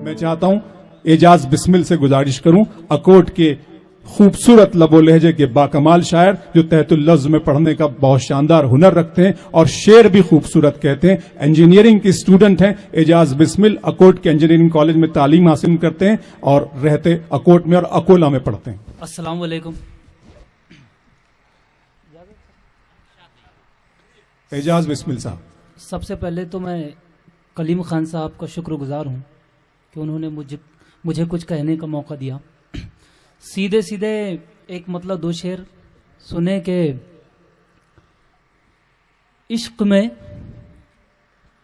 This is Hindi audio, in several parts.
मैं चाहता हूं एजाज बिस्मिल से गुजारिश करूं, अकोट के खूबसूरत लबो लहजे के बाकमाल शायर जो तहतुल लफ्ज में पढ़ने का बहुत शानदार हुनर रखते हैं और शेर भी खूबसूरत कहते हैं। इंजीनियरिंग की स्टूडेंट हैं एजाज बिस्मिल, अकोट के इंजीनियरिंग कॉलेज में तालीम हासिल करते हैं और रहते अकोट में और अकोला में पढ़ते हैं। अस्सलाम वालेकुम। एजाज बिस्मिल साहब, सबसे पहले तो मैं कलीम खान साहब का शुक्रगुजार हूं कि उन्होंने मुझे कुछ कहने का मौका दिया। सीधे सीधे एक मतलब दो शेर सुने के इश्क में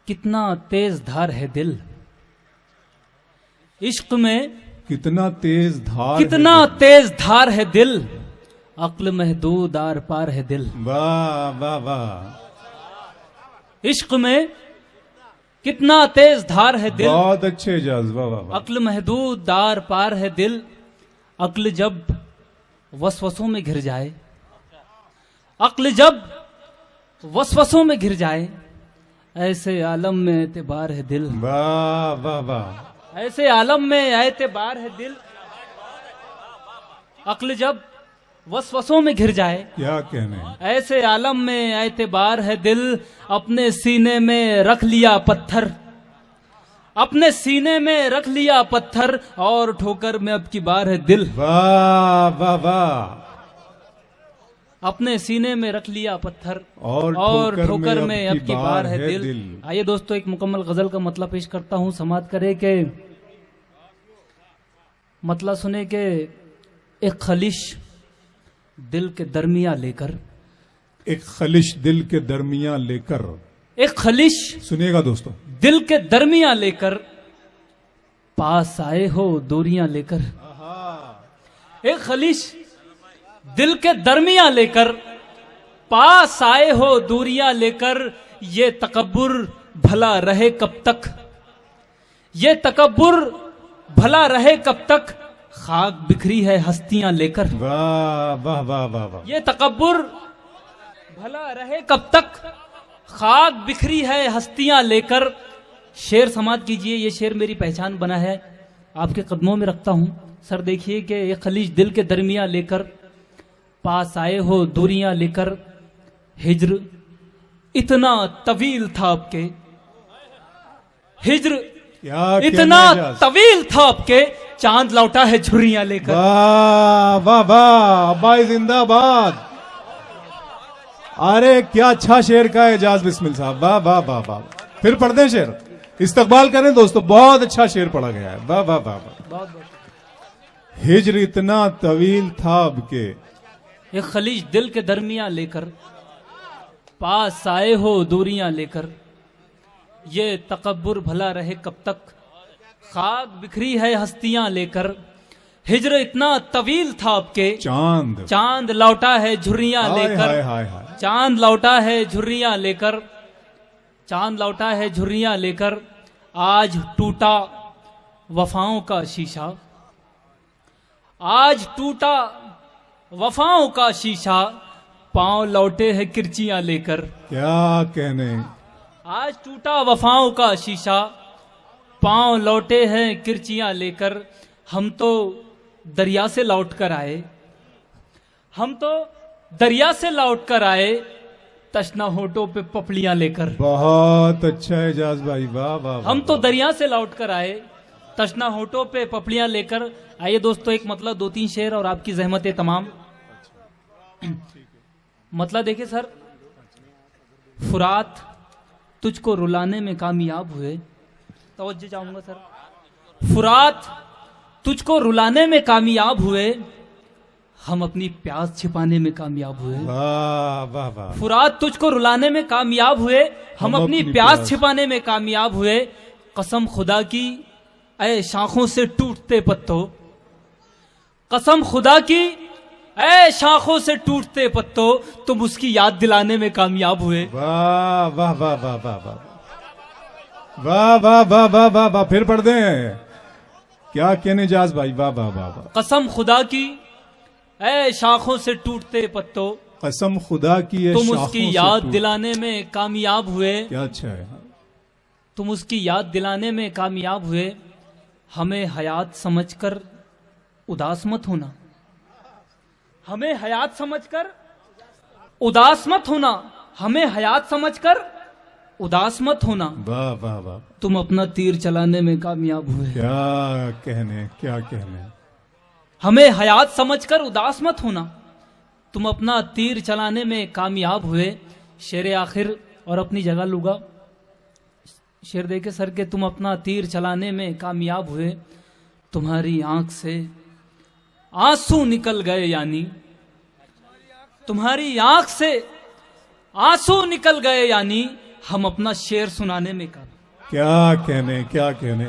कितना तेज धार है दिल, इश्क में कितना तेज धार है दिल, अक्ल महदूद आर पार है दिल। वाह वाह वाह, इश्क में कितना तेज धार है दिल, बहुत अच्छे एजाज, वाह वाह वाह। अक्ल महदूद दार पार है दिल, अक्ल जब वसवसों में घिर जाए, अक्ल जब वसवसों में घिर जाए, ऐसे आलम में एतबार है दिल। वाह वाह वाह, ऐसे आलम में एतबार है दिल, अक्ल जब वसवसों में घिर जाए, क्या कहने, ऐसे आलम में एतबार है दिल। अपने सीने में रख लिया पत्थर, अपने सीने में रख लिया पत्थर, और ठोकर में अब की बार है दिल। वाह वाह वाह, अपने सीने में रख लिया पत्थर और ठोकर में अब की बार है दिल। आइए दोस्तों, एक मुकम्मल गजल का मतलब पेश करता हूं, समात करे के मतलब सुने के एक खलिश दिल के दरमिया लेकर, एक खलिश दिल के दरमिया लेकर, एक खलिश सुनिएगा दोस्तों, दिल के दरमिया लेकर पास आए हो दूरियां लेकर। एक खलिश दिल के दरमिया लेकर पास आए हो दूरियां लेकर, ये तकब्बुर भला रहे कब तक, ये तकब्बुर भला रहे कब तक, खाक बिखरी है हस्तियां लेकर। वाह वाह वाह वाह वाह, ये तकब्बुर भला रहे कब तक, खाक बिखरी है हस्तियां लेकर। शेर समात कीजिए, ये शेर मेरी पहचान बना है, आपके कदमों में रखता हूं। सर देखिए कि ये खलीज दिल के दरमिया लेकर पास आए हो दूरियां लेकर, हिज्र इतना तवील था आपके, हिज्र इतना तवील था आपके, चांद लौटा है झुर्रियां लेकर। वाह वाह वाह, अब्बाई जिंदाबाद। अरे क्या अच्छा शेर का है एजाज बिस्मिल साहब, वाह वाह वाह वाह। फिर पढ़ दें शेर, इस्तकबाल करें दोस्तों, बहुत अच्छा शेर पढ़ा गया है, वाह वाह वाह वाह। हिज्र इतना तवील था अब के, ये खलीज दिल के दरमिया लेकर पास आए हो दूरियां लेकर, ये तकब्बुर भला रहे कब तक, खाक बिखरी है हस्तियां लेकर। हिज्र इतना तवील था आपके, चांद लौटा है झुर्रियां लेकर, चांद लौटा है झुर्रियां लेकर, चांद लौटा है झुर्रियां लेकर। आज टूटा वफाओं का शीशा, आज टूटा वफाओं का शीशा, पांव लौटे हैं किरचियां लेकर। क्या कहने, आज टूटा वफाओं का शीशा, पांव लौटे हैं किरचियां लेकर। हम तो दरिया से लौट कर आए, हम तो दरिया से लौट कर आए, तशना होठों पे पपड़ियां लेकर। बहुत अच्छा है एजाज भाई, वाह वाह। हम तो दरिया से लौट कर आए, तशना होठों पे पपड़ियां लेकर। आइए दोस्तों, एक मतलब दो तीन शेर और आपकी जहमतें तमाम। मतलब देखिए सर, फुरात तुझको रुलाने में कामयाब हुए, तवज्जो चाहूंगा सर। फुरात तुझको रुलाने में कामयाब हुए, हम अपनी प्यास छिपाने में कामयाब हुए। वाह वाह वाह। फुरात तुझको रुलाने में कामयाब हुए, हम अपनी प्यास छिपाने में कामयाब हुए। कसम खुदा की ऐ शाखों से टूटते पत्तों, कसम खुदा की ऐ शाखों से टूटते पत्तों, तुम उसकी याद दिलाने में कामयाब हुए। वाह वाह वाह वाह वाह वाह वाह वाह वाह वाह वाह वाह। फिर पढ़ दें, क्या कहने एजाज भाई, वाह वाह वाह वाह। कसम खुदा की ऐ शाखों से टूटते पत्तों, कसम खुदा की तुम उसकी याद दिलाने में कामयाब हुए। क्या अच्छा है, तुम उसकी याद दिलाने में कामयाब हुए। हमें हयात समझकर उदास मत होना, हमें हयात समझकर उदास मत होना, हमें हयात समझकर उदास मत होना। वाह वाह वाह, तुम अपना तीर चलाने में कामयाब हुए। क्या कहने, क्या कहने। हमें हयात समझकर उदास मत होना, तुम अपना तीर चलाने में कामयाब हुए। शेर आखिर और अपनी जगह लूंगा, शेर देके सर के, तुम अपना तीर चलाने में कामयाब हुए। तुम्हारी आंख से आंसू निकल गए, यानी तुम्हारी आंख से आंसू निकल गए, यानी हम अपना शेर सुनाने में कामयाब। क्या कहने, क्या कहने।